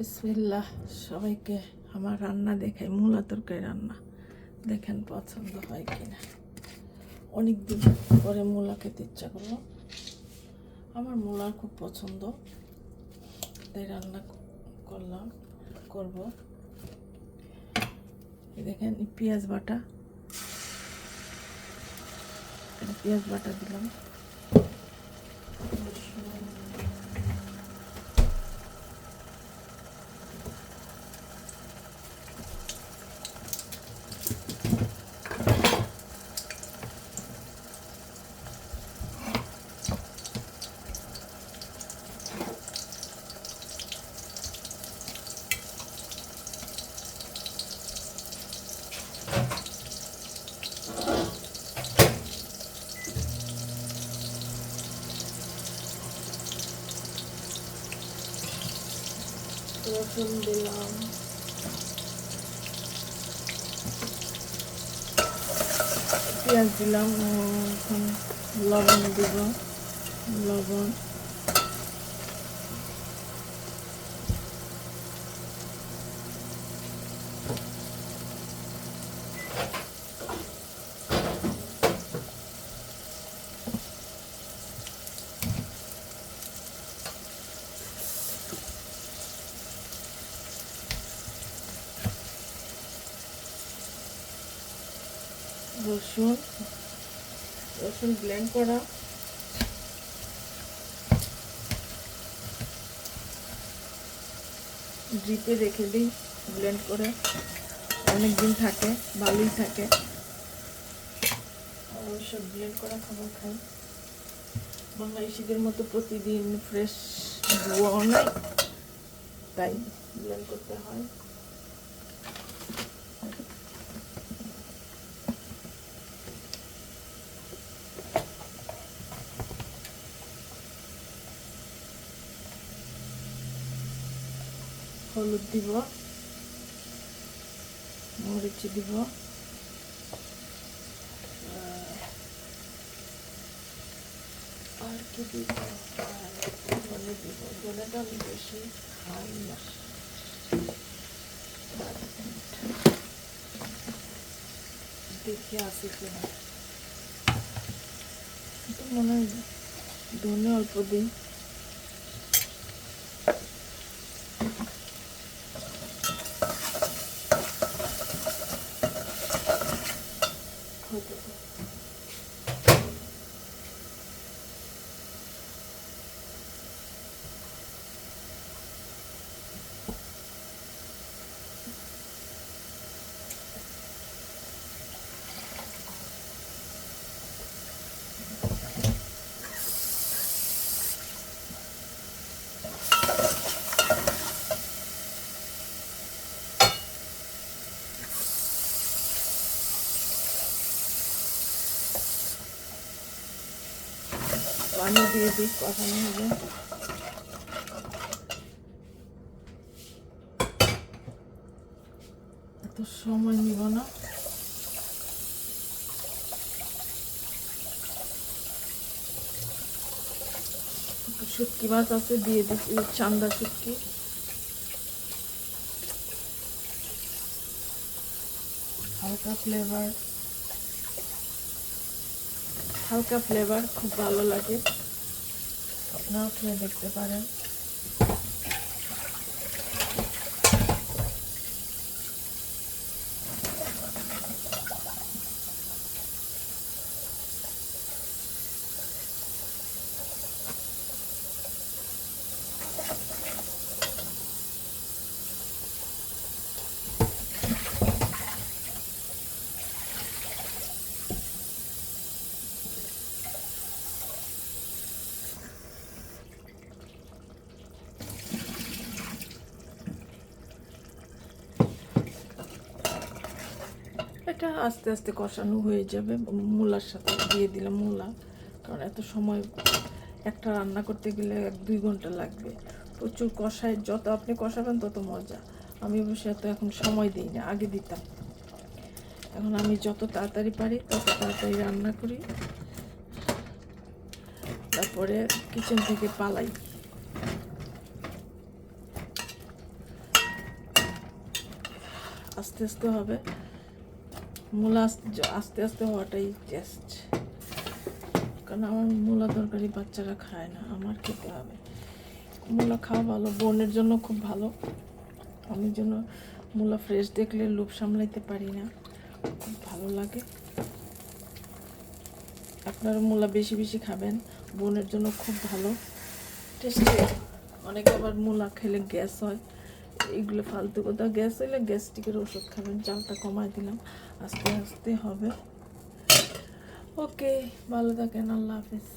বিসমিল্লাহ। সবাইকে আমার রান্না দেখাই, মূলা তরকারি রান্না দেখেন পছন্দ হয় কিনা। অনেক দিন পরে মূলা খেতে ইচ্ছা করলো, আমার মূলা খুব পছন্দ, তাই রান্না করব। দেখেন পেঁয়াজ বাটা দিলাম, রসুন দিলাম, পেঁয়াজ দিলাম, এখন লবণ দিব, লবণ রসুন ব্লেন্ড করা, ডিপে রেখে দিই, ব্লেন্ড করে অনেক দিন থাকে, ভালোই থাকে। অবশ্য ব্লেন্ড করা খাবার খাই, বাংলাদেশিদের মতো প্রতিদিন ফ্রেশ ধোয়াও নাই, তাই ব্লেন্ড করতে হয়। হলুদ দিব, মরিচ দিব, আর কি দিব, ধনে দিব। ধনেটা আমি বেশি খাই না, দেখে আসি কিনা। তো মনে হয় ধনে অল্প দিই। পানি দিয়ে দিই, কষানো হবে। এত সময় নিব না, শুটকি মাছ আছে দিয়ে দিচ্ছি, চান্দা শুটকি। হালকা ফ্লেভার খুব ভালো লাগে, আপনারাও খেয়ে দেখতে পারেন। এটা আস্তে আস্তে কষানো হয়ে যাবে। মূলার সাথে দিয়ে দিলাম মূলা, কারণ এত সময় একটা রান্না করতে গেলে 1-2 ঘন্টা লাগবে। প্রচুর কষায়, যত আপনি কষাবেন তত মজা। আমি অবশ্য এত এখন সময় দিই না, আগে দিতাম। এখন আমি যত তাড়াতাড়ি পারি তত তাড়াতাড়ি রান্না করি, তারপরে কিচেন থেকে পালাই। আস্তে আস্তে হবে। মূলা আস্তে আস্তে হওয়াটাই টেস্ট, কারণ আমার মূলা তরকারি বাচ্চারা খায় না, আমার খেতে হবে। মূলা খাওয়া ভালো, বোনের জন্য খুব ভালো। আমি জন্য মূলা ফ্রেশ দেখলে লোভ সামলাইতে পারি না, খুব ভালো লাগে। আপনারা মূলা বেশি বেশি খাবেন, বোনের জন্য খুব ভালো, টেস্টি। অনেকে আবার মূলা খেলে গ্যাস হয়, এইগুলো ফালতু কথা। গ্যাস হইলে গ্যাস্ট্রিকের ওষুধ খাবেন। চালটা কমাই দিলাম, আস্তে আস্তে হবে। ওকে, ভালো থাকেন, আল্লাহ হাফেজ।